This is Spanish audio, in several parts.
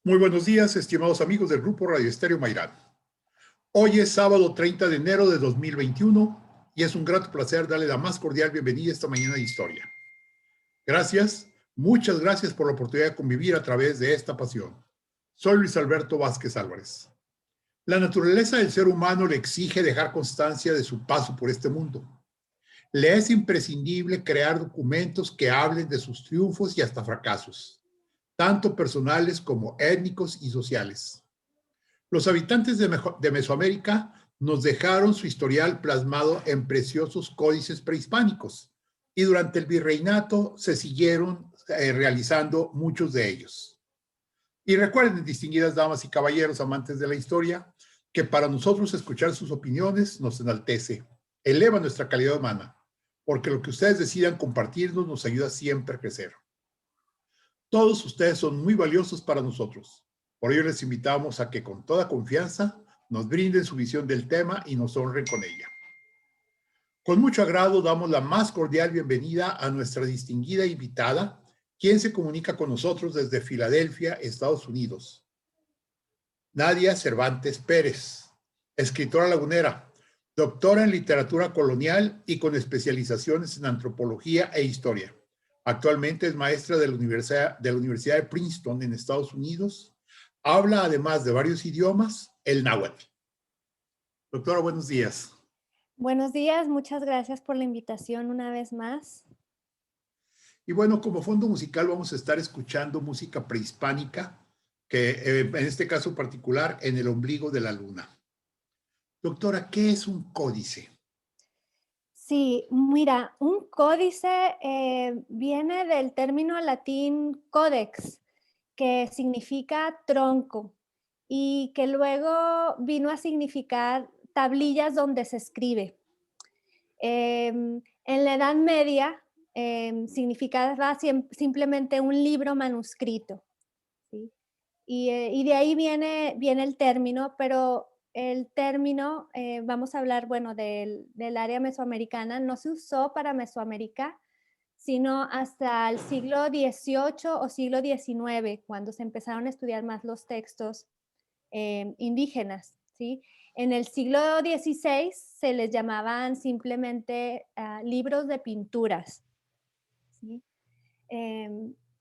Muy buenos días, estimados amigos del Grupo Radio Estéreo Mairán. Hoy es sábado 30 de enero de 2021 y es un grato placer darle la más cordial bienvenida esta mañana de historia. Gracias, muchas gracias por la oportunidad de convivir a través de esta pasión. Soy Luis Alberto Vázquez Álvarez. La naturaleza del ser humano le exige dejar constancia de su paso por este mundo. Le es imprescindible crear documentos que hablen de sus triunfos y hasta fracasos, tanto personales como étnicos y sociales. Los habitantes de Mesoamérica nos dejaron su historial plasmado en preciosos códices prehispánicos y durante el virreinato se siguieron realizando muchos de ellos. Y recuerden, distinguidas damas y caballeros amantes de la historia, que para nosotros escuchar sus opiniones nos enaltece, eleva nuestra calidad humana, porque lo que ustedes decidan compartirnos nos ayuda siempre a crecer. Todos ustedes son muy valiosos para nosotros. Por ello les invitamos a que con toda confianza nos brinden su visión del tema y nos honren con ella. Con mucho agrado damos la más cordial bienvenida a nuestra distinguida invitada, quien se comunica con nosotros desde Filadelfia, Estados Unidos. Nadia Cervantes Pérez, escritora lagunera, doctora en literatura colonial y con especializaciones en antropología e historia. Actualmente es maestra de la Universidad de Princeton en Estados Unidos. Habla, además de varios idiomas, el náhuatl. Doctora, buenos días. Buenos días, muchas gracias por la invitación una vez más. Y bueno, como fondo musical vamos a estar escuchando música prehispánica, que en este caso particular, En el ombligo de la luna. Doctora, ¿qué es un códice? Sí, mira, un códice viene del término latín codex, que significa tronco, y que luego vino a significar tablillas donde se escribe. En la Edad Media significaba simplemente un libro manuscrito, ¿sí? Y de ahí viene el término, pero el término, vamos a hablar, bueno, del área mesoamericana, no se usó para Mesoamérica, sino hasta el siglo XVIII o siglo XIX, cuando se empezaron a estudiar más los textos indígenas, ¿sí? En el siglo XVI se les llamaban simplemente libros de pinturas, ¿sí?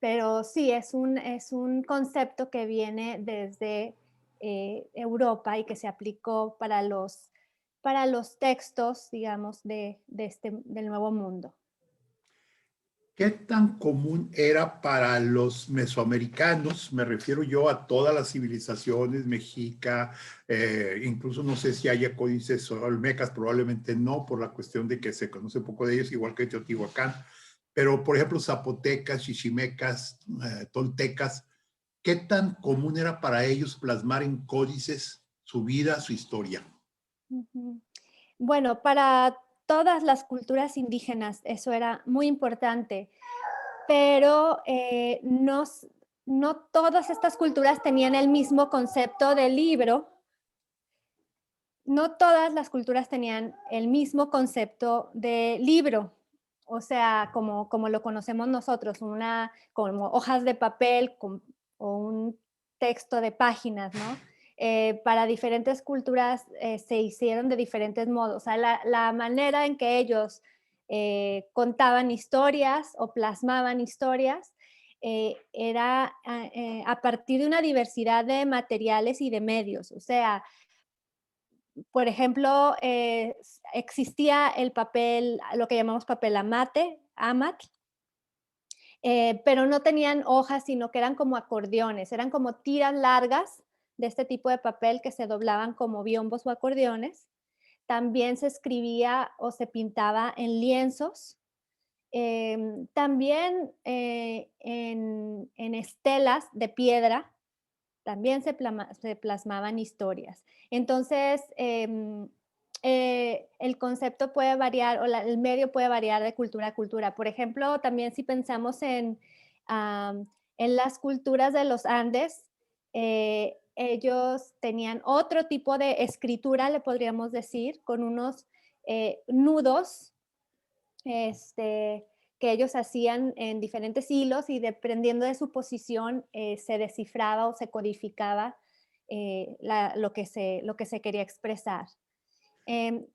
Pero sí, es un concepto que viene desde Europa y que se aplicó para los textos, digamos, del Nuevo Mundo. ¿Qué tan común era para los mesoamericanos? Me refiero yo a todas las civilizaciones, Mexica, incluso no sé si haya códices olmecas, probablemente no, por la cuestión de que se conoce poco de ellos, igual que Teotihuacán. Pero, por ejemplo, zapotecas, chichimecas, toltecas, ¿qué tan común era para ellos plasmar en códices su vida, su historia? Ujú. Bueno, para todas las culturas indígenas eso era muy importante, pero no todas estas culturas tenían el mismo concepto de libro. No todas las culturas tenían el mismo concepto de libro, o sea, como lo conocemos nosotros, como hojas de papel o un texto de páginas, ¿no? Para diferentes culturas se hicieron de diferentes modos. O sea, la manera en que ellos contaban historias o plasmaban historias era a partir de una diversidad de materiales y de medios. O sea, por ejemplo, existía el papel, lo que llamamos papel amat, pero no tenían hojas, sino que eran como acordeones, eran como tiras largas de este tipo de papel que se doblaban como biombos o acordeones. También se escribía o se pintaba en lienzos. También en estelas de piedra también se plasmaban historias. Entonces, el concepto puede variar o el medio puede variar de cultura a cultura. Por ejemplo, también si pensamos en las culturas de los Andes, ellos tenían otro tipo de escritura, le podríamos decir, con unos nudos este, que ellos hacían en diferentes hilos y dependiendo de su posición se descifraba o se codificaba lo que se quería expresar. Em,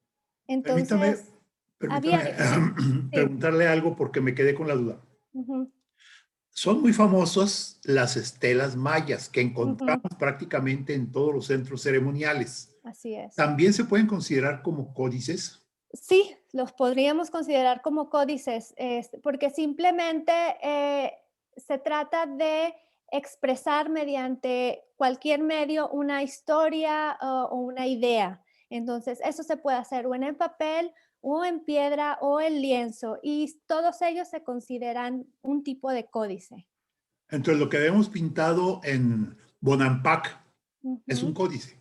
Permítame, entonces, permítame había, sí, preguntarle algo porque me quedé con la duda. ujú, Son muy famosos las estelas mayas que encontramos ujú, prácticamente en todos los centros ceremoniales. así es. ¿También se pueden considerar como códices? Sí, los podríamos considerar como códices, porque simplemente se trata de expresar mediante cualquier medio una historia o una idea. Entonces, eso se puede hacer o en el papel o en piedra o en lienzo y todos ellos se consideran un tipo de códice. Entonces, lo que vemos pintado en Bonampak es un Ujú. códice.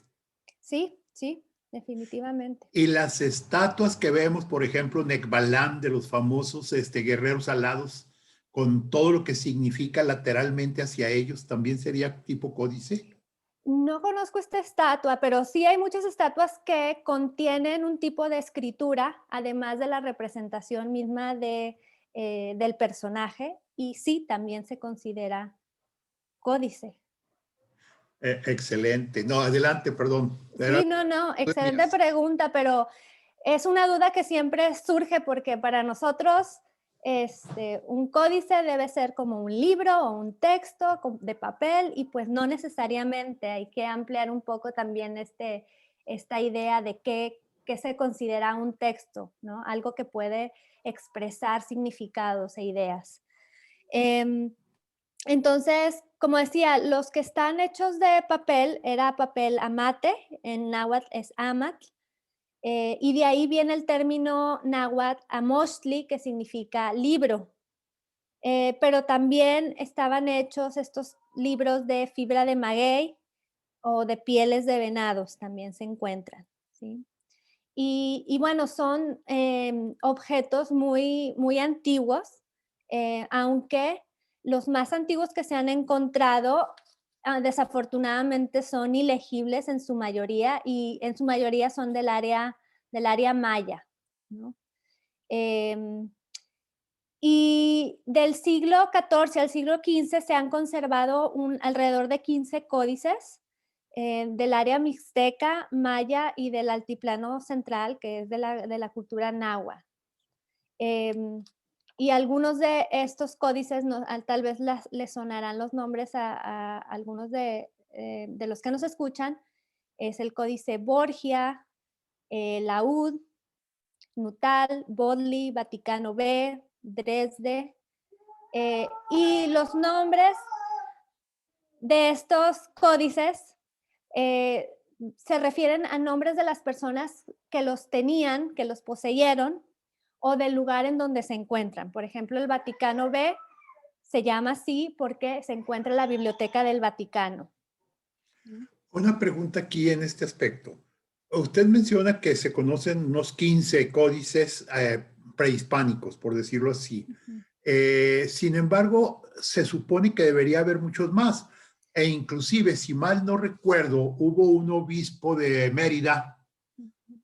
Sí, sí, definitivamente. Y las estatuas que vemos, por ejemplo, Nekbalam, de los famosos guerreros alados, con todo lo que significa lateralmente hacia ellos, ¿también sería tipo códice? No conozco esta estatua, pero sí hay muchas estatuas que contienen un tipo de escritura, además de la representación misma del personaje, y sí, también se considera códice. Excelente. No, adelante, perdón. Era Sí, no, no, de excelente mías. pregunta, pero es una duda que siempre surge porque para nosotros un códice debe ser como un libro o un texto de papel y pues no necesariamente hay que ampliar un poco también esta idea de qué se considera un texto, ¿no? Algo que puede expresar significados e ideas. Em, entonces, como decía, los que están hechos de papel era papel amate, en náhuatl es amatl, y de ahí viene el término náhuatl amostli, que significa libro. Pero también estaban hechos estos libros de fibra de maguey o de pieles de venados, también se encuentran, ¿sí? Y bueno, son objetos muy, muy antiguos, aunque los más antiguos que se han encontrado desafortunadamente son ilegibles en su mayoría y en su mayoría son del área maya, ¿no? Em, y del siglo XIV al siglo XV se han conservado alrededor de 15 códices del área mixteca, maya y del altiplano central, que es de la cultura náhuatl. Em, y algunos de estos códices, tal vez les sonarán los nombres a algunos de los que nos escuchan, es el códice Borgia, Laúd, Nutal, Bodley, Vaticano B, Dresde, y los nombres de estos códices eh, se refieren a nombres de las personas que los tenían, que los poseyeron, o del lugar en donde se encuentran. Por ejemplo, el Vaticano B se llama así porque se encuentra en la Biblioteca del Vaticano. Una pregunta aquí en este aspecto. Usted menciona que se conocen unos 15 códices prehispánicos, por decirlo así. Ujú. Sin embargo, se supone que debería haber muchos más. E inclusive, si mal no recuerdo, hubo un obispo de Mérida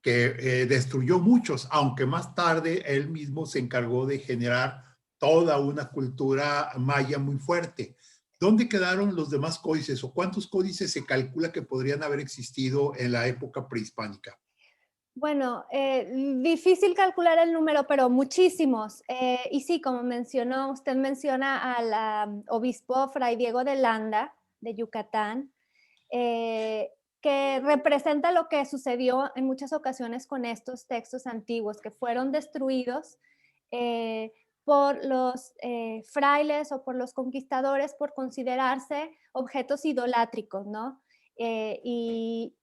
que destruyó muchos, aunque más tarde él mismo se encargó de generar toda una cultura maya muy fuerte. ¿Dónde quedaron los demás códices o cuántos códices se calcula que podrían haber existido en la época prehispánica? Bueno, difícil calcular el número, pero muchísimos. Y sí, como mencionó, usted menciona al obispo Fray Diego de Landa, de Yucatán, eh, que representa lo que sucedió en muchas ocasiones con estos textos antiguos que fueron destruidos por los frailes o por los conquistadores por considerarse objetos idolátricos, ¿no? Y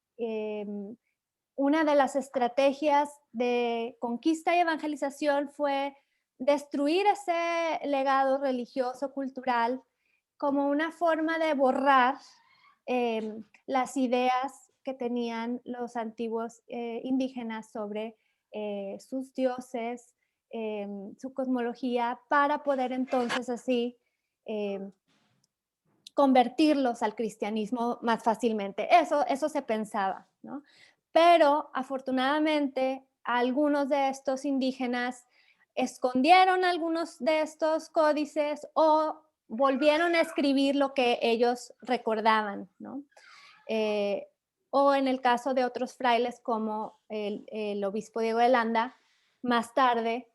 una de las estrategias de conquista y evangelización fue destruir ese legado religioso, cultural, como una forma de borrar las ideas que tenían los antiguos indígenas sobre sus dioses, su cosmología, para poder entonces así eh, convertirlos al cristianismo más fácilmente. Eso se pensaba, ¿no? Pero afortunadamente algunos de estos indígenas escondieron algunos de estos códices o volvieron a escribir lo que ellos recordaban, ¿no? O en el caso de otros frailes como el obispo Diego de Landa, más tarde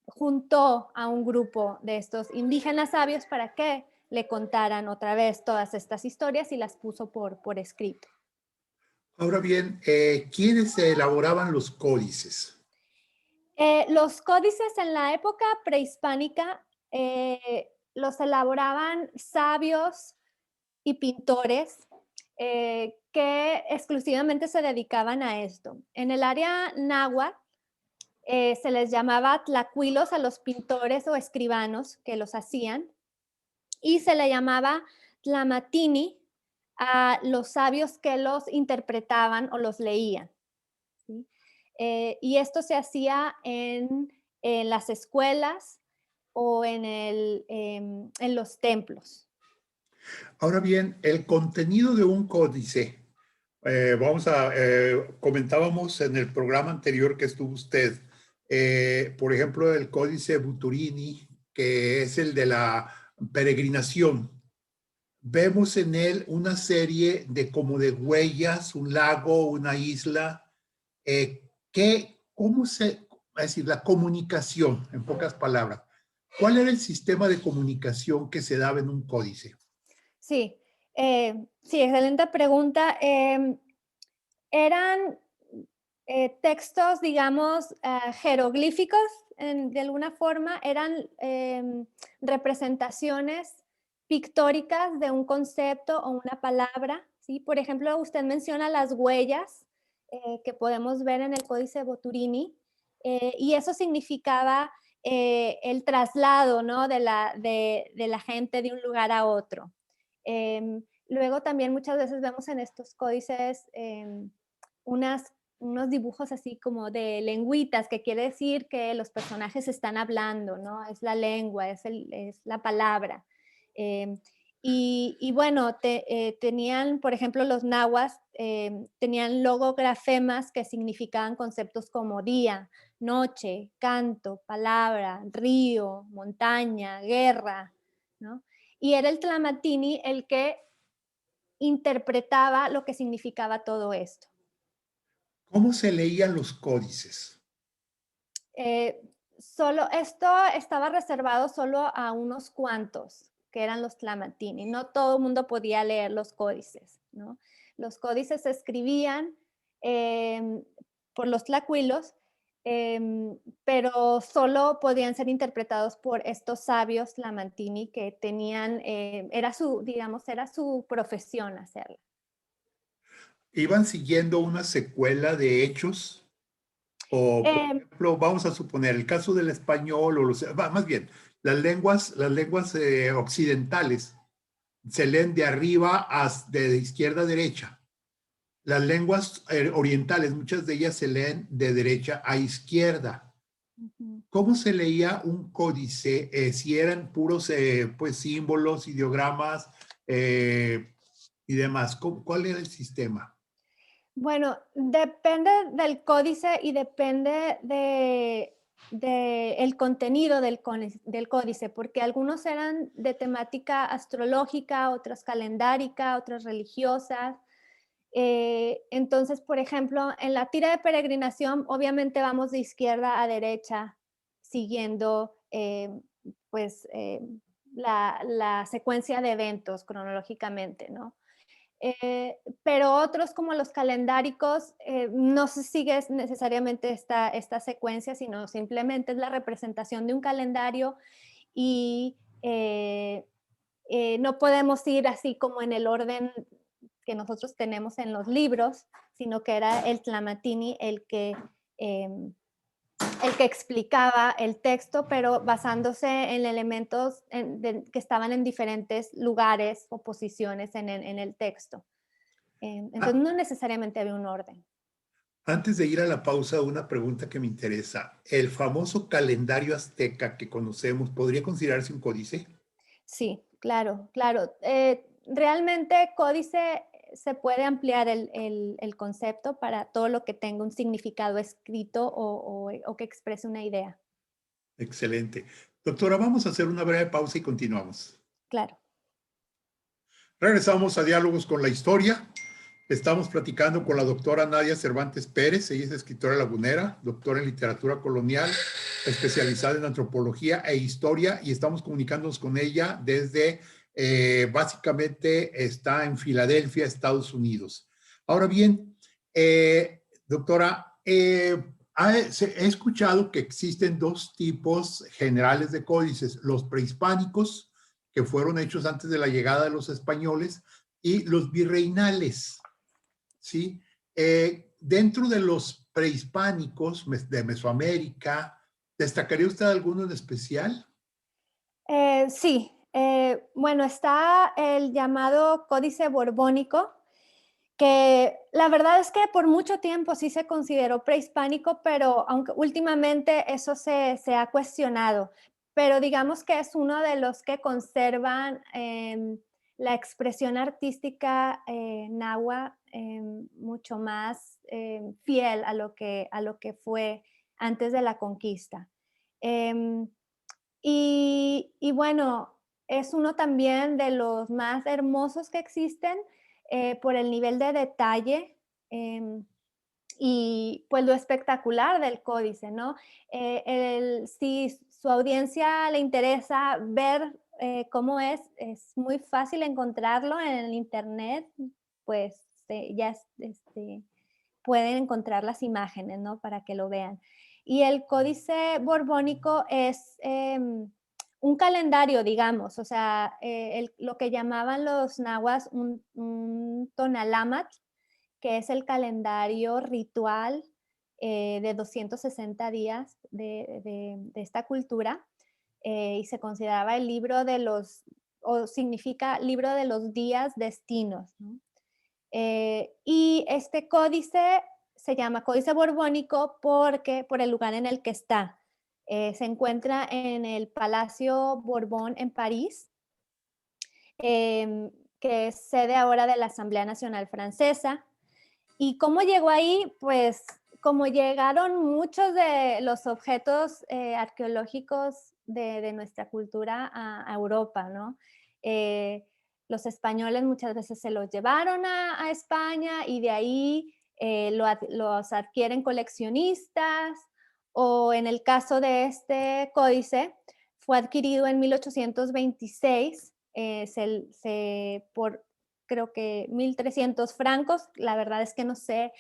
juntó a un grupo de estos indígenas sabios para que le contaran otra vez todas estas historias y las puso por escrito. Ahora bien, ¿quiénes elaboraban los códices? Los códices en la época prehispánica los elaboraban sabios y pintores que exclusivamente se dedicaban a esto. En el área náhuatl se les llamaba tlacuilos a los pintores o escribanos que los hacían y se le llamaba tlamatini a los sabios que los interpretaban o los leían. ¿Sí? Y esto se hacía en las escuelas o en los templos. Ahora bien, el contenido de un códice, comentábamos en el programa anterior que estuvo usted, por ejemplo, el códice Buturini, que es el de la peregrinación. Vemos en él una serie de como de huellas, un lago, una isla, es decir, la comunicación, en pocas palabras. ¿Cuál era el sistema de comunicación que se daba en un códice? Sí, sí, excelente pregunta. Eran textos, digamos, jeroglíficos, de alguna forma, eran representaciones pictóricas de un concepto o una palabra, ¿sí? Por ejemplo, usted menciona las huellas que podemos ver en el Códice Boturini, y eso significaba el traslado, ¿no? de la gente de un lugar a otro. Luego también muchas veces vemos en estos códices unos dibujos así como de lengüitas, que quiere decir que los personajes están hablando, ¿no? Es la lengua, es la palabra. Y bueno, tenían, por ejemplo, los nahuas, tenían logografemas que significaban conceptos como día, noche, canto, palabra, río, montaña, guerra, ¿no? Y era el tlamatini el que interpretaba lo que significaba todo esto. ¿Cómo se leían los códices? Eh, Solo esto estaba reservado solo a unos cuantos, que eran los tlamatini. No todo el mundo podía leer los códices, ¿no? Los códices se escribían por los tlacuilos, pero solo podían ser interpretados por estos sabios tlamatini que tenían, digamos, era su profesión hacerlo. ¿Iban siguiendo una secuela de hechos? O, por Eh, ejemplo, vamos a suponer el caso del español, más bien, las lenguas occidentales se leen de arriba de izquierda a derecha. Las lenguas orientales, muchas de ellas se leen de derecha a izquierda. Ujú. ¿Cómo se leía un códice? Si eran puros pues, símbolos, ideogramas y demás. ¿Cuál era el sistema? Bueno, depende del códice y depende de el contenido del códice, porque algunos eran de temática astrológica, otros calendárica, otros religiosas. Entonces, por ejemplo, en la tira de peregrinación, obviamente vamos de izquierda a derecha, siguiendo pues la secuencia de eventos cronológicamente, ¿no? Pero otros como los calendáricos no se sigue necesariamente esta secuencia, sino simplemente es la representación de un calendario y no podemos ir así como en el orden que nosotros tenemos en los libros, sino que era el Tlamatini el que explicaba el texto, pero basándose en elementos que estaban en diferentes lugares o posiciones en el texto. Entonces, Ah, no necesariamente había un orden. antes de ir a la pausa, una pregunta que me interesa. ¿El famoso calendario azteca que conocemos podría considerarse un códice? Sí, claro, claro. Realmente códice se puede ampliar el concepto para todo lo que tenga un significado escrito o que exprese una idea. Excelente. Doctora, vamos a hacer una breve pausa y continuamos. Claro. Regresamos a Diálogos con la Historia. Estamos platicando con la doctora Nadia Cervantes Pérez. Ella es escritora lagunera, doctora en literatura colonial, especializada en antropología e historia, y estamos comunicándonos con ella desde, básicamente, está en Filadelfia, Estados Unidos. Ahora bien, doctora, he escuchado que existen dos tipos generales de códices: los prehispánicos, que fueron hechos antes de la llegada de los españoles, y los virreinales, ¿sí? Dentro de los prehispánicos de Mesoamérica, ¿destacaría usted alguno en especial? Sí, bueno, está el llamado Códice Borbónico, que la verdad es que por mucho tiempo sí se consideró prehispánico, pero aunque últimamente eso se ha cuestionado, pero digamos que es uno de los que conservan la expresión artística náhuatl mucho más fiel a lo que fue antes de la conquista. Em, y bueno, es uno también de los más hermosos que existen por el nivel de detalle em, y pues lo espectacular del códice, ¿no? Si su audiencia le interesa ver cómo es muy fácil encontrarlo en el internet, pues pueden encontrar las imágenes, ¿no? Para que lo vean. Y el códice borbónico es un calendario, digamos, o sea, lo que llamaban los nahuas un tonalámatl, que es el calendario ritual de 260 días de esta cultura, y se consideraba el libro de los, o significa libro de los días destinos, ¿no? Y este códice se llama Códice Borbónico porque por el lugar en el que está. Se encuentra en el Palacio Borbón en París, que es sede ahora de la Asamblea Nacional Francesa. ¿Y cómo llegó ahí? Pues como llegaron muchos de los objetos arqueológicos de nuestra cultura a Europa, ¿no? Eh, los españoles muchas veces se los llevaron a España y de ahí los adquieren coleccionistas, o en el caso de este códice, fue adquirido en 1826 por creo que 1.300 francos. La verdad es que no sé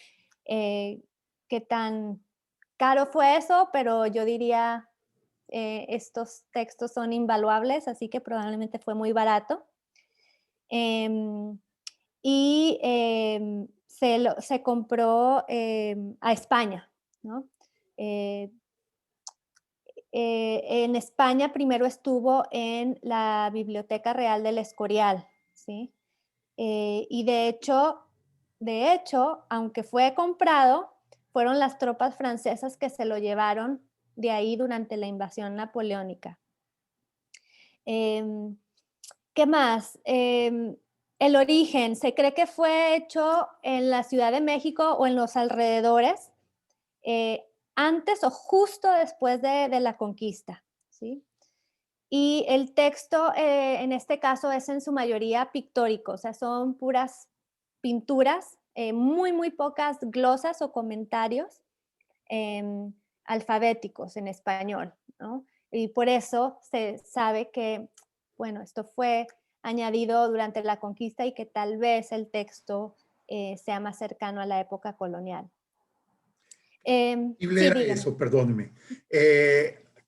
qué tan caro fue eso, pero yo diría estos textos son invaluables, así que probablemente fue muy barato. Em, y se compró a España, ¿no? Eh, en España primero estuvo en la Biblioteca Real del Escorial, ¿sí? Y de hecho, aunque fue comprado, fueron las tropas francesas que se lo llevaron de ahí durante la invasión napoleónica. Em, ¿Qué más? El origen, se cree que fue hecho en la Ciudad de México o en los alrededores, eh, antes o justo después de la conquista, ¿sí? Y el texto, en este caso, es en su mayoría pictórico, o sea, son puras pinturas, muy pocas glosas o comentarios alfabéticos en español, ¿no? Y por eso se sabe que, bueno, esto fue añadido durante la conquista y que tal vez el texto sea más cercano a la época colonial. Posible Sí, era dígame. eso, perdóneme,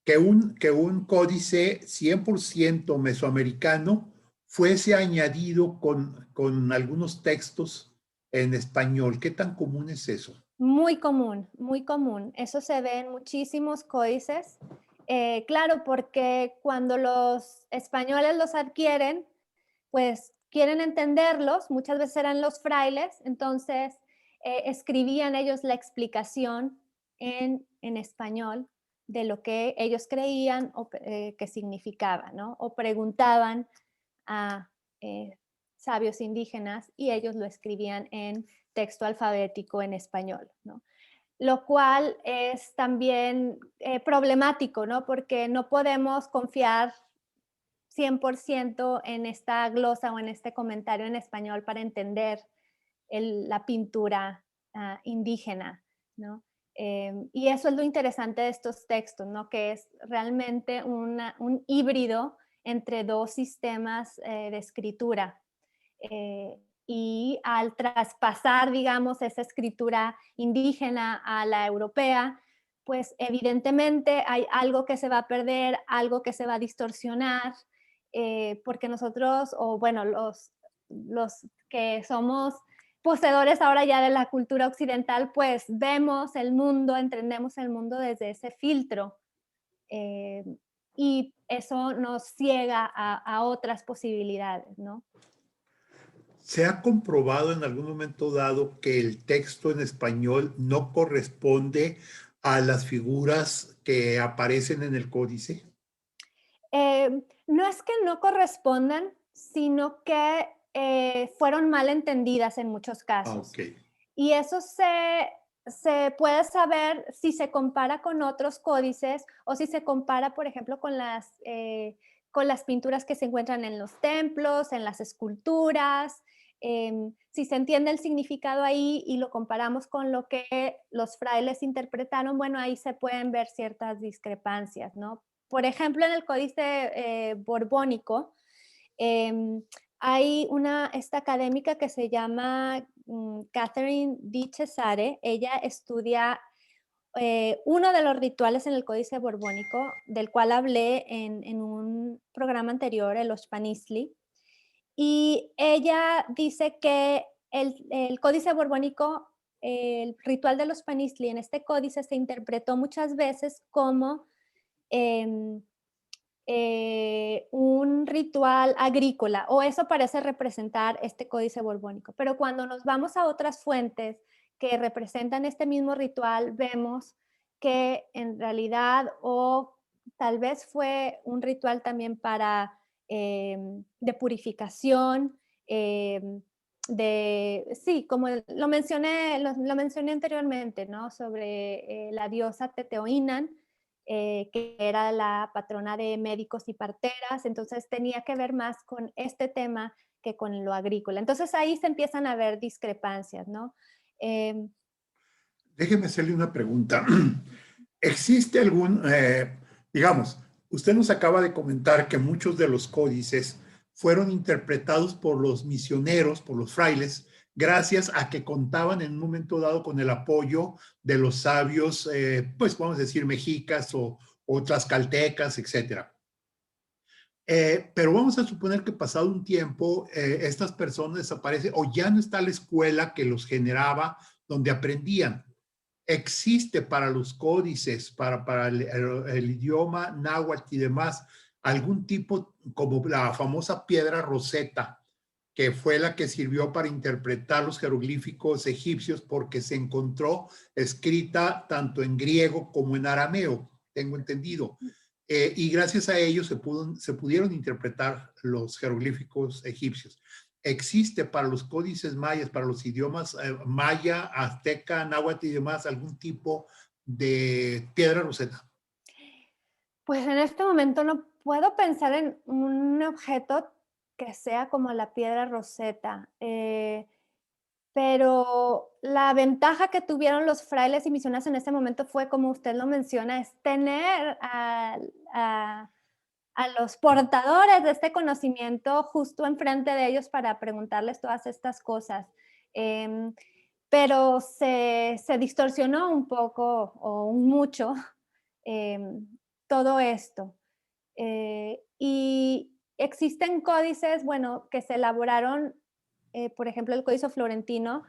que un códice 100% mesoamericano fuese añadido con algunos textos en español. ¿Qué tan común es eso? Muy común, muy común. Eso se ve en muchísimos códices. Claro, porque cuando los españoles los adquieren, pues quieren entenderlos, muchas veces eran los frailes, entonces escribían ellos la explicación en español de lo que ellos creían o que significaba, ¿no? O preguntaban a sabios indígenas y ellos lo escribían en texto alfabético en español, ¿no? Lo cual es también problemático, ¿no? Porque no podemos confiar 100% en esta glosa o en este comentario en español para entender la pintura indígena, ¿no? Y eso es lo interesante de estos textos, ¿no? Que es realmente un híbrido entre dos sistemas de escritura. Y al traspasar, digamos, esa escritura indígena a la europea, pues evidentemente hay algo que se va a perder, algo que se va a distorsionar, porque nosotros, o bueno, los que somos poseedores ahora ya de la cultura occidental, pues vemos el mundo, entendemos el mundo desde ese filtro. eh, y eso nos ciega a otras posibilidades, ¿no? ¿Se ha comprobado en algún momento dado que el texto en español no corresponde a las figuras que aparecen en el códice? No es que no correspondan, sino que fueron mal entendidas en muchos Ah, casos. ok. Y eso se puede saber si se compara con otros códices o si se compara, por ejemplo, con las pinturas que se encuentran en los templos, en las esculturas. Si se entiende el significado ahí y lo comparamos con lo que los frailes interpretaron, bueno, ahí se pueden ver ciertas discrepancias, ¿no? Por ejemplo, en el códice borbónico, em, hay esta académica que se llama Catherine Di Cesare. Ella estudia uno de los rituales en el códice borbónico, del cual hablé en un programa anterior, el Oshpanisli. Y ella dice que el códice borbónico, el ritual de los Panisli, en este códice se interpretó muchas veces como em, un ritual agrícola, o eso parece representar este códice borbónico. Pero cuando nos vamos a otras fuentes que representan este mismo ritual, vemos que en realidad, o tal vez fue un ritual también de purificación, sí, como lo mencioné anteriormente, ¿no? Sobre la diosa Teteoinan, que era la patrona de médicos y parteras, entonces tenía que ver más con este tema que con lo agrícola. Entonces ahí se empiezan a ver discrepancias, ¿no? Eh, Déjeme hacerle una pregunta. ¿Existe digamos, usted nos acaba de comentar que muchos de los códices fueron interpretados por los misioneros, por los frailes, gracias a que contaban en un momento dado con el apoyo de los sabios, pues vamos a decir mexicas o tlaxcaltecas, etcétera. Pero vamos a suponer que pasado un tiempo, estas personas desaparecen o ya no está la escuela que los generaba, donde aprendían. ¿Existe para los códices, para el idioma náhuatl y demás, algún tipo, como la famosa piedra Rosetta, que fue la que sirvió para interpretar los jeroglíficos egipcios porque se encontró escrita tanto en griego como en arameo, tengo entendido? Y gracias a ello se pudieron interpretar los jeroglíficos egipcios. ¿Existe para los códices mayas, para los idiomas maya, azteca, náhuatl y demás, algún tipo de piedra roseta? pues en este momento no puedo pensar en un objeto que sea como la piedra Rosetta. Pero la ventaja que tuvieron los frailes y misioneros en ese momento fue, como usted lo menciona, es tener a a los portadores de este conocimiento justo enfrente de ellos para preguntarles todas estas cosas. Em, pero se distorsionó un poco o mucho em, todo esto. Y existen códices, bueno, que se elaboraron, por ejemplo, el códice florentino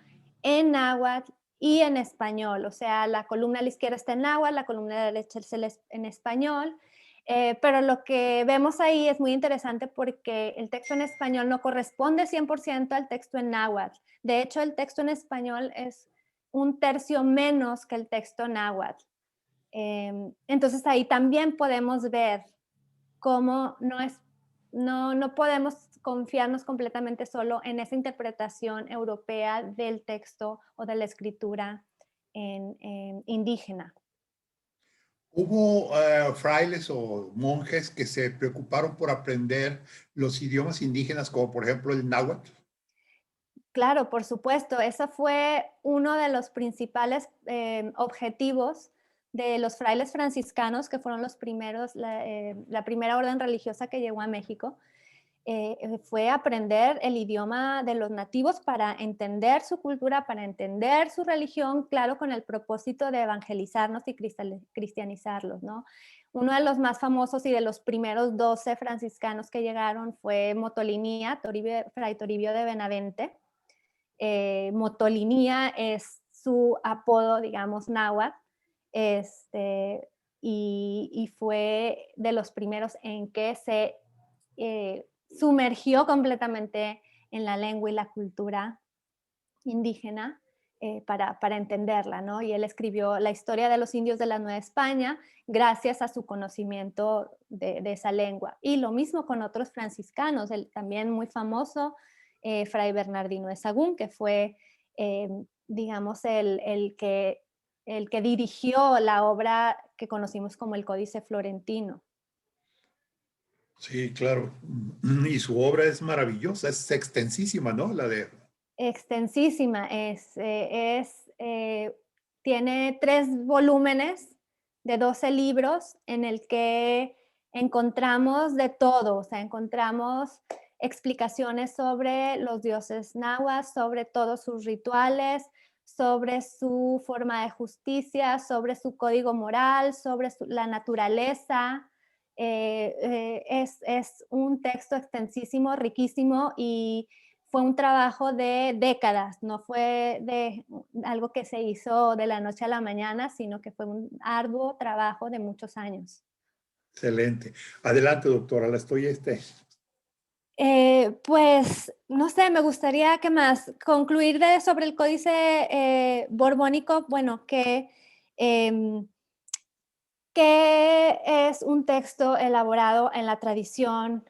en náhuatl y en español. O sea, la columna a la izquierda está en náhuatl, la columna a la derecha es en español. Pero lo que vemos ahí es muy interesante porque el texto en español no corresponde 100% al texto en náhuatl. De hecho, el texto en español es un tercio menos que el texto náhuatl. Entonces ahí también podemos ver cómo no podemos confiarnos completamente solo en esa interpretación europea del texto o de la escritura en indígena. ¿Hubo frailes o monjes que se preocuparon por aprender los idiomas indígenas, como por ejemplo el náhuatl? Claro, por supuesto, ese fue uno de los principales objetivos de los frailes franciscanos, que fueron los primeros, la primera orden religiosa que llegó a México. Fue aprender el idioma de los nativos para entender su cultura, para entender su religión, claro, con el propósito de evangelizarnos y cristianizarlos, ¿no? Uno de los más famosos y de los primeros 12 franciscanos que llegaron fue Motolinía, Fray Toribio de Benavente. Motolinía es su apodo, digamos, náhuatl, y fue de los primeros en que se sumergió completamente en la lengua y la cultura indígena para entenderla, ¿no? Y él escribió la historia de los indios de la Nueva España gracias a su conocimiento de esa lengua. Y lo mismo con otros franciscanos, el también muy famoso Fray Bernardino de Sahagún, que fue, digamos, el que dirigió la obra que conocimos como el Códice Florentino. Sí, claro. Y su obra es maravillosa, es extensísima, ¿no? La de... Extensísima, tiene 3 volúmenes de 12 libros en el que encontramos de todo, o sea, encontramos explicaciones sobre los dioses nahuas, sobre todos sus rituales, sobre su forma de justicia, sobre su código moral, sobre la naturaleza. Es un texto extensísimo, riquísimo y fue un trabajo de décadas, no fue de algo que se hizo de la noche a la mañana, sino que fue un arduo trabajo de muchos años. Excelente. Adelante, doctora, la estoy Pues, no sé, me gustaría, ¿qué más? Concluir sobre el códice borbónico, bueno, em, que es un texto elaborado en la tradición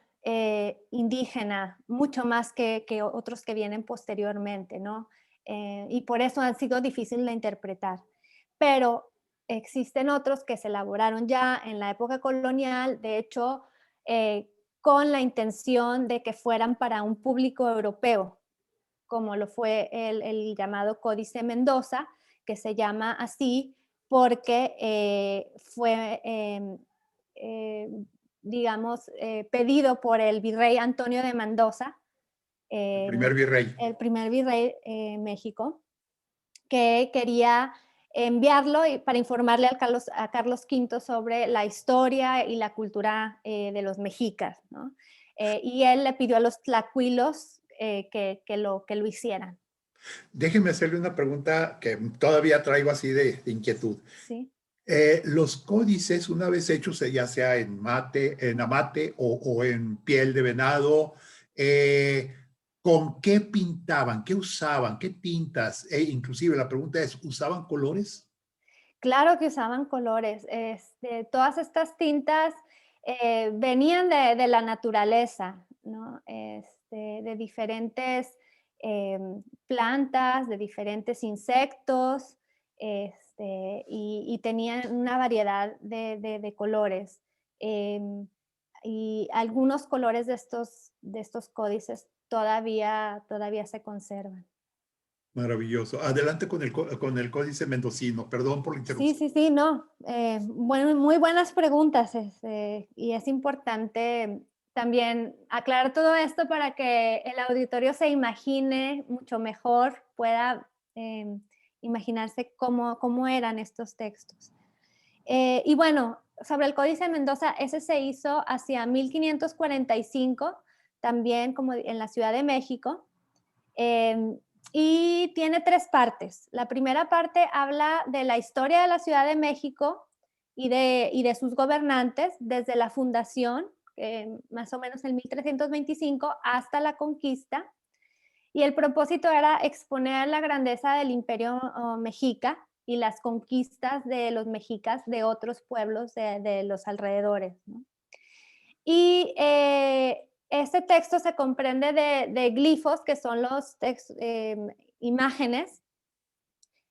indígena, mucho más que otros que vienen posteriormente, ¿no? Y por eso han sido difíciles de interpretar. Pero existen otros que se elaboraron ya en la época colonial, de hecho, con la intención de que fueran para un público europeo, como lo fue el llamado Códice Mendoza, que se llama así porque fue, digamos, pedido por el virrey Antonio de Mendoza, el primer virrey. el primer virrey México, que quería enviarlo para informarle a Carlos V sobre la historia y la cultura de los mexicas, ¿no? Y él le pidió a los tlacuilos que lo hicieran. Déjeme hacerle una pregunta que todavía traigo así de inquietud. Sí. Los códices, una vez hechos, ya sea en amate o en piel de venado, ¿con qué pintaban? ¿Qué usaban? ¿Qué tintas? Inclusive la pregunta es, ¿usaban colores? Claro que usaban colores. Todas estas tintas venían de la naturaleza, ¿no? De diferentes plantas, de diferentes insectos, y tenían una variedad de colores. Y algunos colores de estos códices todavía se conservan. Maravilloso. Adelante con el códice mendocino. Perdón por la Sí, interrupción. sí, sí, no. Bueno, muy buenas preguntas. Y es importante también aclarar todo esto para que el auditorio se imagine mucho mejor, pueda imaginarse cómo eran estos textos. Y bueno, sobre el Códice de Mendoza, ese se hizo hacia 1545, también como en la Ciudad de México. Em, y tiene 3 partes. La primera parte habla de la historia de la Ciudad de México y de sus gobernantes desde la fundación, más o menos en 1325, hasta la conquista. Y el propósito era exponer la grandeza del imperio mexica y las conquistas de los mexicas de otros pueblos de los alrededores, ¿no? Y Este texto se comprende de glifos, que son los imágenes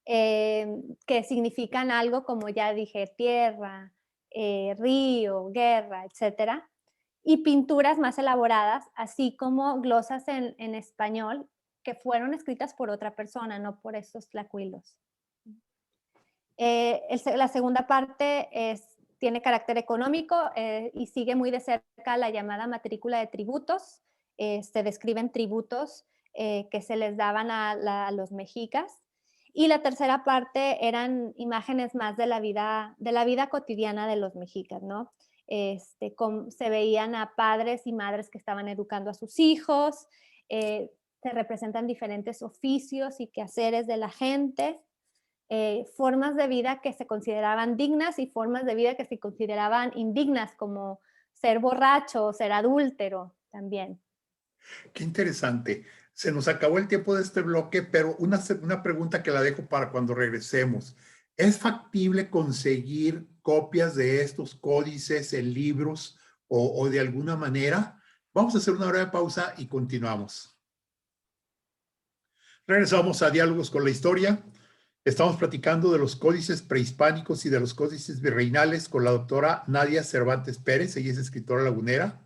que significan algo como ya dije, tierra, río, guerra, etcétera, y pinturas más elaboradas, así como glosas en español que fueron escritas por otra persona, no por estos tlacuilos. La segunda parte tiene carácter económico y sigue muy de cerca la llamada matrícula de tributos. Se describen tributos que se les daban a los mexicas. Y la tercera parte eran imágenes más de la vida cotidiana de los mexicas, ¿no? Se veían a padres y madres que estaban educando a sus hijos, se representan diferentes oficios y quehaceres de la gente, formas de vida que se consideraban dignas y formas de vida que se consideraban indignas, como ser borracho o ser adúltero también. Qué interesante. Se nos acabó el tiempo de este bloque, pero una pregunta que la dejo para cuando regresemos. ¿Es factible conseguir copias de estos códices en libros o de alguna manera? Vamos a hacer una breve pausa y continuamos. Regresamos a Diálogos con la Historia. Estamos platicando de los códices prehispánicos y de los códices virreinales con la doctora Nadia Cervantes Pérez. Ella es escritora lagunera.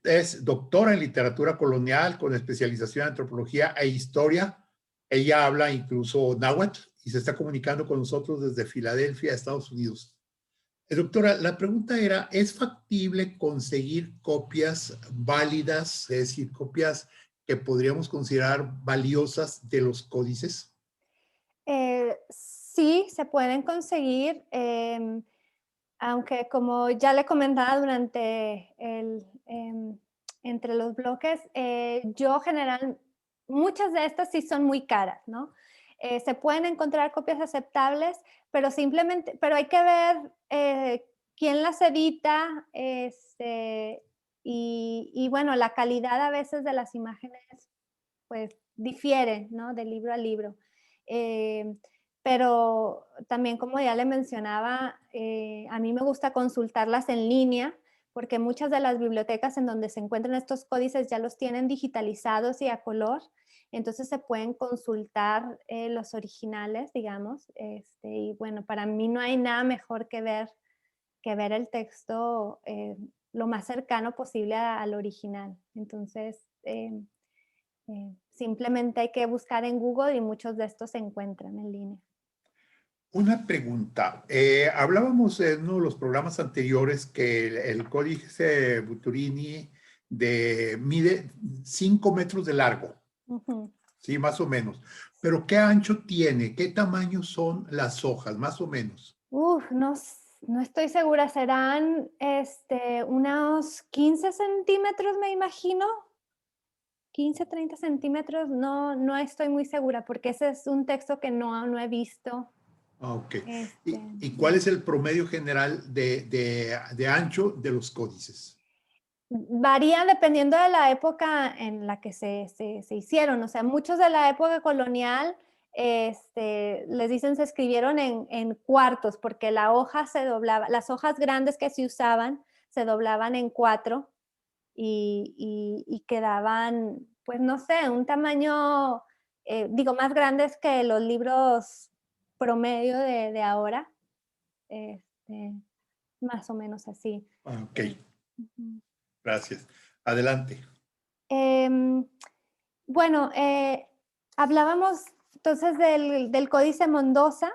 Es doctora en literatura colonial con especialización en antropología e historia. Ella habla incluso náhuatl y se está comunicando con nosotros desde Filadelfia, Estados Unidos. Doctora, la pregunta era, ¿es factible conseguir copias válidas, es decir, copias que podríamos considerar valiosas de los códices? Sí, se pueden conseguir, aunque como ya le comentaba durante entre los bloques, muchas de estas sí son muy caras, ¿no? Se pueden encontrar copias aceptables, pero hay que ver quién las edita, y bueno, la calidad a veces de las imágenes pues difiere, ¿no? De libro a libro. Eh, pero también, como ya le mencionaba, a mí me gusta consultarlas en línea, porque muchas de las bibliotecas en donde se encuentran estos códices ya los tienen digitalizados y a color, entonces se pueden consultar los originales, digamos, y bueno, para mí no hay nada mejor que ver el texto lo más cercano posible al original. Entonces, simplemente hay que buscar en Google y muchos de estos se encuentran en línea. Una pregunta. Hablábamos en uno de los programas anteriores que el códice Buturini mide 5 metros de largo. Sí, más o menos. Pero ¿qué ancho tiene? ¿Qué tamaño son las hojas, más o menos? No estoy segura. Serán unos 15 centímetros, me imagino. 15, 30 centímetros, no estoy muy segura porque ese es un texto que no he visto. Ok. ¿Y cuál es el promedio general de ancho de los códices? Varía dependiendo de la época en la que se hicieron. O sea, muchos de la época colonial, les dicen se escribieron en cuartos porque la hoja se doblaba, las hojas grandes que se usaban se doblaban en 4 y quedaban, pues no sé, un tamaño, más grandes que los libros promedio de ahora, este, más o menos así. Ok, Ujú. gracias. Adelante. Em, bueno, hablábamos entonces del Códice Mendoza,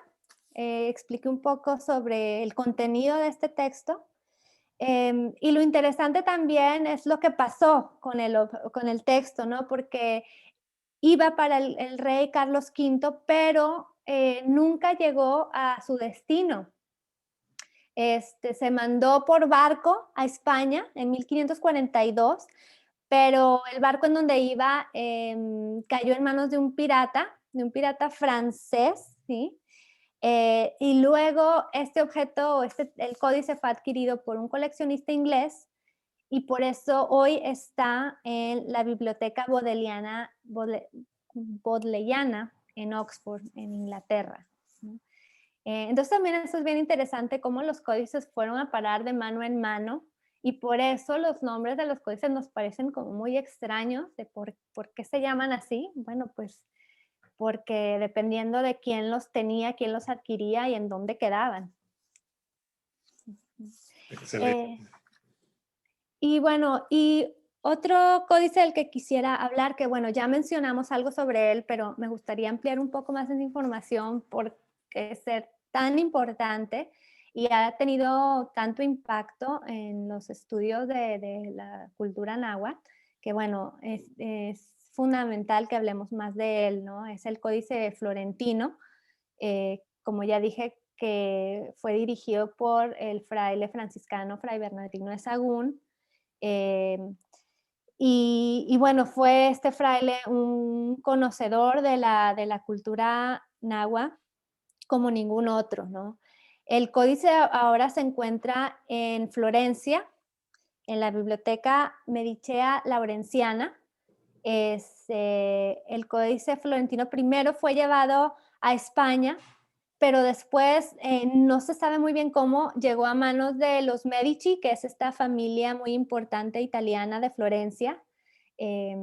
expliqué un poco sobre el contenido de este texto. Y lo interesante también es lo que pasó con el texto, ¿no? Porque iba para el rey Carlos V, pero nunca llegó a su destino. Se mandó por barco a España en 1542, pero el barco en donde iba cayó en manos de un pirata francés, ¿sí? Y luego este objeto, el códice fue adquirido por un coleccionista inglés y por eso hoy está en la biblioteca bodleiana en Oxford, en Inglaterra, ¿no? Entonces también eso es bien interesante cómo los códices fueron a parar de mano en mano y por eso los nombres de los códices nos parecen como muy extraños de por qué se llaman así. Bueno, pues porque dependiendo de quién los tenía, quién los adquiría y en dónde quedaban. Excelente. Y bueno, y otro códice del que quisiera hablar, que bueno, ya mencionamos algo sobre él, pero me gustaría ampliar un poco más esa información porque es ser tan importante y ha tenido tanto impacto en los estudios de la cultura náhuatl, que bueno, es fundamental que hablemos más de él, ¿no? Es el Códice Florentino, como ya dije, que fue dirigido por el fraile franciscano Fray Bernardino de Sahagún. eh, y bueno, fue este fraile un conocedor de la cultura náhuatl como ningún otro, ¿no? El códice ahora se encuentra en Florencia, en la Biblioteca Medicea Laurenciana. El códice florentino primero fue llevado a España, pero después no se sabe muy bien cómo llegó a manos de los Medici, que es esta familia muy importante italiana de Florencia, eh,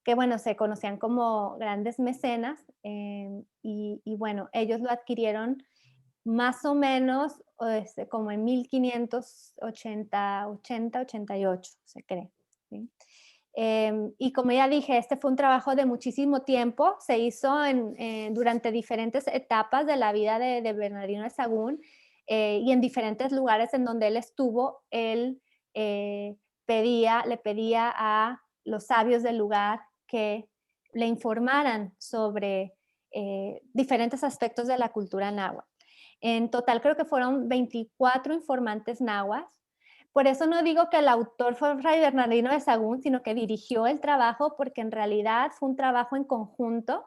que bueno, se conocían como grandes mecenas, y bueno, ellos lo adquirieron más o menos como en 1588, se cree. ¿Sí? Y como ya dije, este fue un trabajo de muchísimo tiempo, se hizo durante diferentes etapas de la vida de Bernardino de Sahagún, y en diferentes lugares en donde él estuvo, él le pedía a los sabios del lugar que le informaran sobre diferentes aspectos de la cultura náhuatl. En total creo que fueron 24 informantes náhuatl. Por eso no digo que el autor fue Fray Bernardino de Sahagún, sino que dirigió el trabajo, porque en realidad fue un trabajo en conjunto.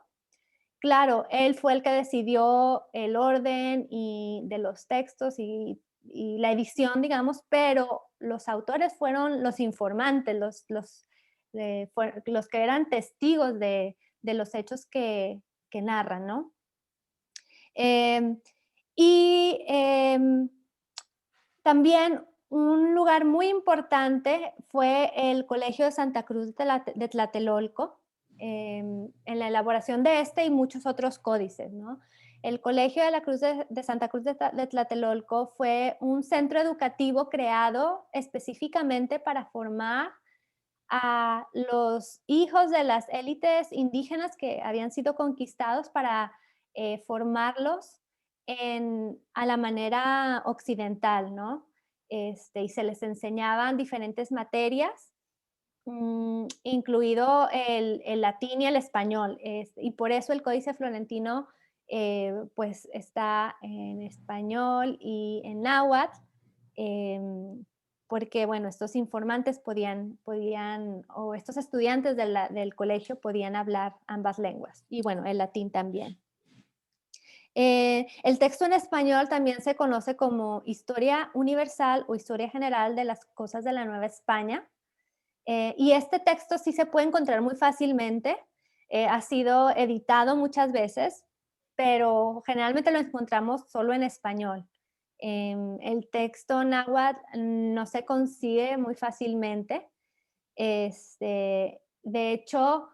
Claro, él fue el que decidió el orden de los textos y la edición, digamos, pero los autores fueron los informantes, los que eran testigos de los hechos que narran, ¿no? Eh, y también un lugar muy importante fue el Colegio de Santa Cruz de Tlatelolco, en la elaboración de este y muchos otros códices, ¿no? El Colegio de la Cruz de Santa Cruz de Tlatelolco fue un centro educativo creado específicamente para formar a los hijos de las élites indígenas que habían sido conquistados para formarlos a la manera occidental, ¿no? Y se les enseñaban diferentes materias, incluido el latín y el español. Y por eso el Códice Florentino pues está en español y en náhuatl, porque bueno, estos informantes o estos estudiantes del colegio podían hablar ambas lenguas, y bueno, el latín también. El texto en español también se conoce como Historia Universal o Historia General de las Cosas de la Nueva España. Y este texto sí se puede encontrar muy fácilmente. Ha sido editado muchas veces, pero generalmente lo encontramos solo en español. El texto náhuatl no se consigue muy fácilmente. De hecho,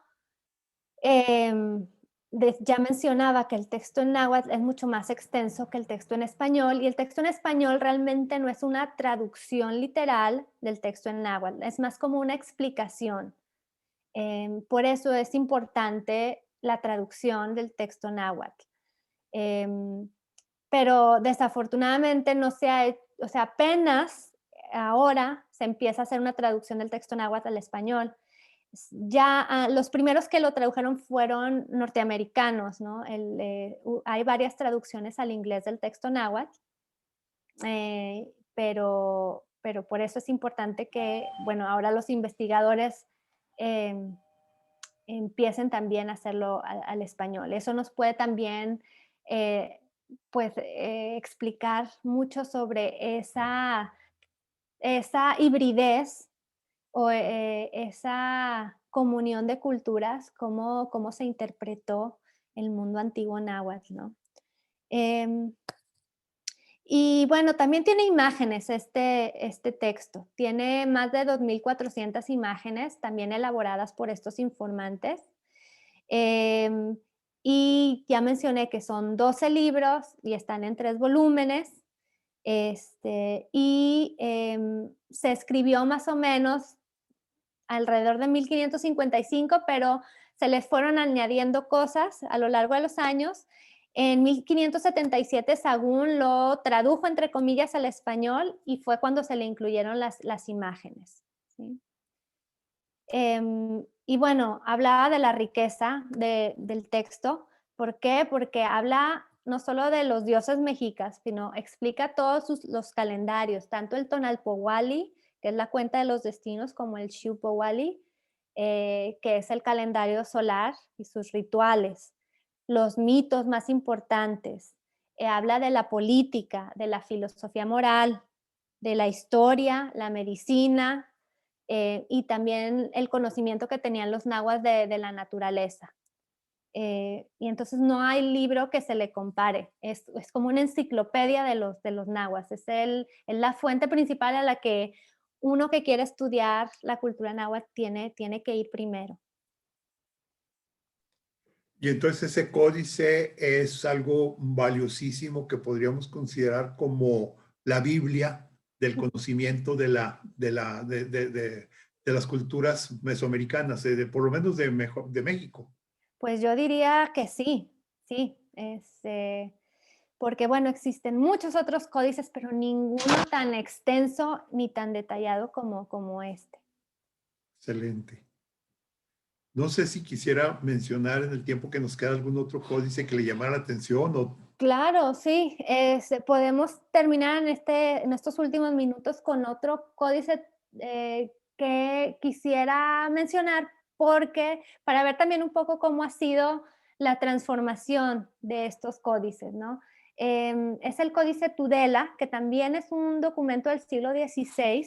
ya mencionaba que el texto en náhuatl es mucho más extenso que el texto en español, y el texto en español realmente no es una traducción literal del texto en náhuatl, es más como una explicación. Por eso es importante la traducción del texto náhuatl. Pero desafortunadamente no se ha hecho, o sea, apenas ahora se empieza a hacer una traducción del texto náhuatl al español. Ya los primeros que lo tradujeron fueron norteamericanos, ¿no? Hay varias traducciones al inglés del texto náhuatl, pero por eso es importante que, bueno, ahora los investigadores empiecen también a hacerlo al español. Eso nos puede también, pues, explicar mucho sobre esa hibridez o esa comunión de culturas, cómo se interpretó el mundo antiguo náhuatl, ¿no? Em, Y bueno, también tiene imágenes este texto. Tiene más de 2.400 imágenes, también elaboradas por estos informantes. Em, y ya mencioné que son 12 libros y están en 3 volúmenes. Se escribió más o menos alrededor de 1555, pero se les fueron añadiendo cosas a lo largo de los años. En 1577 Sahagún lo tradujo, entre comillas, al español y fue cuando se le incluyeron las imágenes. ¿Sí? Y bueno, hablaba de la riqueza del texto. ¿Por qué? Porque habla no solo de los dioses mexicas, sino explica todos los calendarios, tanto el Tonalpowali, que es la cuenta de los destinos, como el Xiuhpowali, que es el calendario solar y sus rituales, los mitos más importantes. Habla de la política, de la filosofía moral, de la historia, la medicina, y también el conocimiento que tenían los nahuas de la naturaleza. Y entonces no hay libro que se le compare, es como una enciclopedia de los nahuas, es la fuente principal a la que uno que quiere estudiar la cultura náhuatl tiene que ir primero. Y entonces ese códice es algo valiosísimo que podríamos considerar como la Biblia del conocimiento de las culturas mesoamericanas, por lo menos de México. Pues yo diría que sí, sí, porque bueno, existen muchos otros códices, pero ninguno tan extenso ni tan detallado como este. Excelente. No sé si quisiera mencionar en el tiempo que nos queda algún otro códice que le llamara la atención o... Claro, sí, podemos terminar en estos últimos minutos con otro códice que quisiera mencionar, porque para ver también un poco cómo ha sido la transformación de estos códices, ¿no? Es el Códice Tudela, que también es un documento del siglo XVI.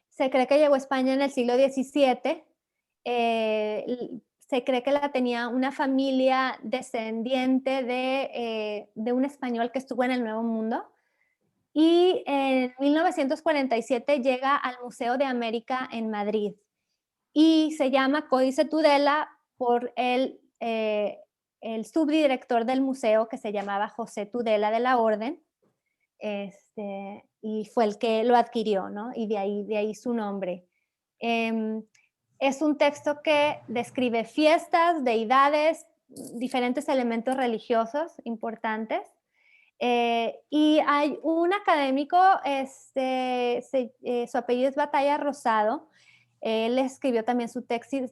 Se cree que llegó a España en el siglo XVII. Se cree que la tenía una familia descendiente de un español que estuvo en el Nuevo Mundo. Y en 1947 llega al Museo de América en Madrid. Y se llama Códice Tudela por el subdirector del museo, que se llamaba José Tudela de la Orden. Y fue el que lo adquirió, ¿no? Y de ahí su nombre. Es un texto que describe fiestas, deidades, diferentes elementos religiosos importantes. Y hay un académico, su apellido es Batalla Rosado. Él escribió también su tesis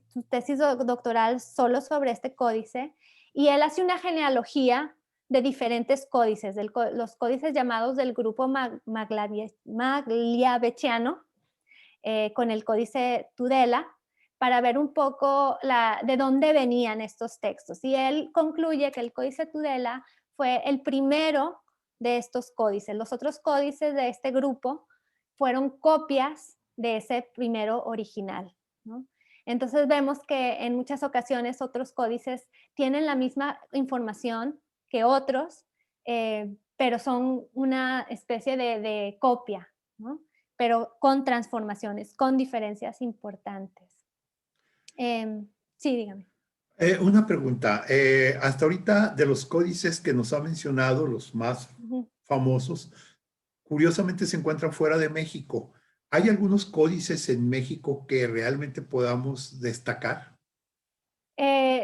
doctoral solo sobre este códice, y él hace una genealogía de diferentes códices, los códices llamados del grupo Magliabechiano, con el códice Tudela, para ver un poco de dónde venían estos textos. Y él concluye que el códice Tudela fue el primero de estos códices. Los otros códices de este grupo fueron copias de ese primero original, ¿no? Entonces vemos que en muchas ocasiones otros códices tienen la misma información que otros, pero son una especie de copia, ¿no? Pero con transformaciones, con diferencias importantes. Sí, dígame. Una pregunta. Hasta ahorita, de los códices que nos ha mencionado, los más famosos, curiosamente se encuentran fuera de México. ¿Hay algunos códices en México que realmente podamos destacar?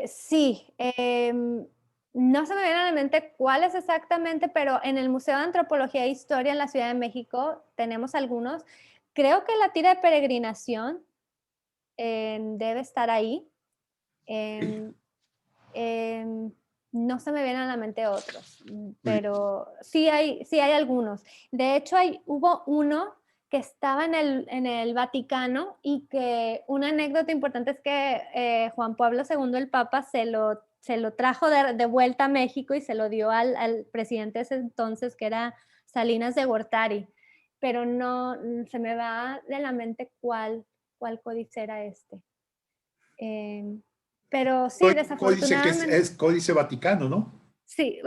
Sí, no se me viene a la mente cuáles exactamente, pero en el Museo de Antropología e Historia en la Ciudad de México tenemos algunos. Creo que la tira de peregrinación debe estar ahí. Em, em, no se me vienen a la mente otros, pero sí hay algunos. De hecho, hubo uno que estaba en el Vaticano, y que una anécdota importante es que Juan Pablo II, el Papa, se lo trajo de vuelta a México y se lo dio al presidente de ese entonces, que era Salinas de Gortari, pero no se me va de la mente cuál códice era este. Pero sí, Códice que desafortunadamente. es Códice Vaticano, ¿no? Sí,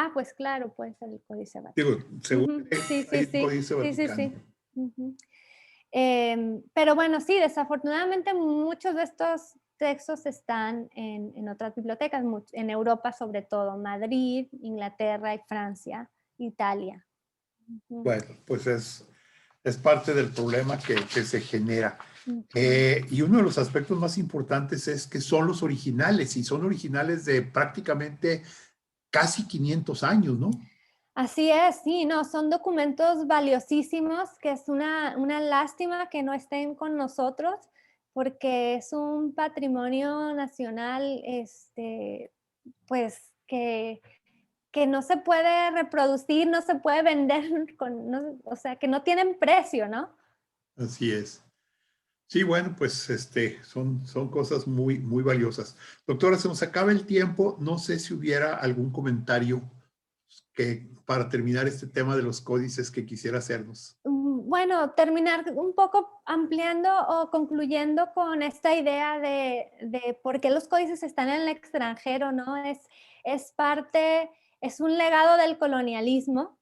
Ah, pues claro, puede ser el Códice Vaticano. Digo, según Sí, sí, el sí. Códice Sí, sí, Vaticano. sí. Pero bueno, sí, desafortunadamente muchos de estos textos están en otras bibliotecas, en Europa sobre todo, Madrid, Inglaterra y Francia, Italia. Bueno, pues es parte del problema que se genera. Ujú. Y uno de los aspectos más importantes es que son los originales, y son originales de prácticamente casi 500 años, ¿no? Así es, sí, no, son documentos valiosísimos, que es una lástima que no estén con nosotros, porque es un patrimonio nacional, pues, que no se puede reproducir, no se puede vender, o sea, que no tienen precio, ¿no? Así es. Sí, bueno, pues son cosas muy, muy valiosas. Doctora, se nos acaba el tiempo. No sé si hubiera algún comentario para terminar este tema de los códices que quisiera hacernos. Bueno, terminar un poco ampliando o concluyendo con esta idea de por qué los códices están en el extranjero, ¿no? Es parte, es un legado del colonialismo,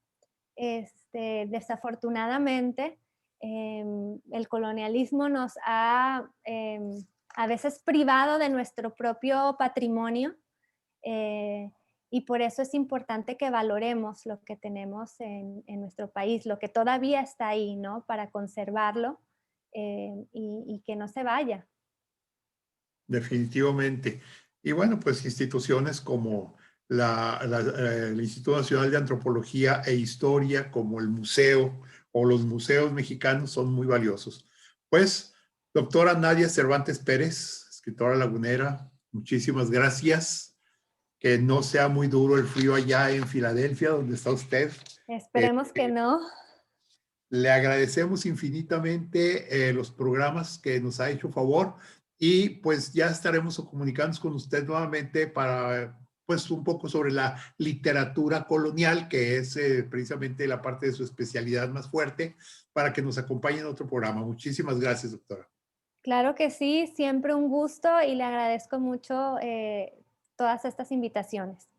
desafortunadamente. El colonialismo nos ha a veces privado de nuestro propio patrimonio, y por eso es importante que valoremos lo que tenemos en nuestro país, lo que todavía está ahí, ¿no? Para conservarlo, y que no se vaya. Definitivamente. Y bueno, pues instituciones como el Instituto Nacional de Antropología e Historia, como el museo o los museos mexicanos son muy valiosos. Pues, doctora Nadia Cervantes Pérez, escritora lagunera, muchísimas gracias. Que no sea muy duro el frío allá en Filadelfia, donde está usted. Esperemos que no. Le agradecemos infinitamente los programas que nos ha hecho favor, y pues ya estaremos comunicándonos con usted nuevamente para pues un poco sobre la literatura colonial, que es precisamente la parte de su especialidad más fuerte, para que nos acompañe en otro programa. Muchísimas gracias, doctora. Claro que sí, siempre un gusto y le agradezco mucho todas estas invitaciones.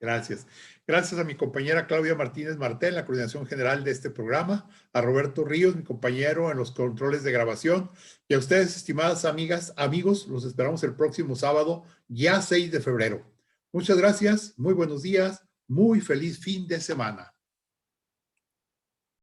Gracias. Gracias a mi compañera Claudia Martínez Martel, la coordinación general de este programa, a Roberto Ríos, mi compañero en los controles de grabación, y a ustedes, estimadas amigas, amigos, los esperamos el próximo sábado, ya 6 de febrero. Muchas gracias, muy buenos días, muy feliz fin de semana.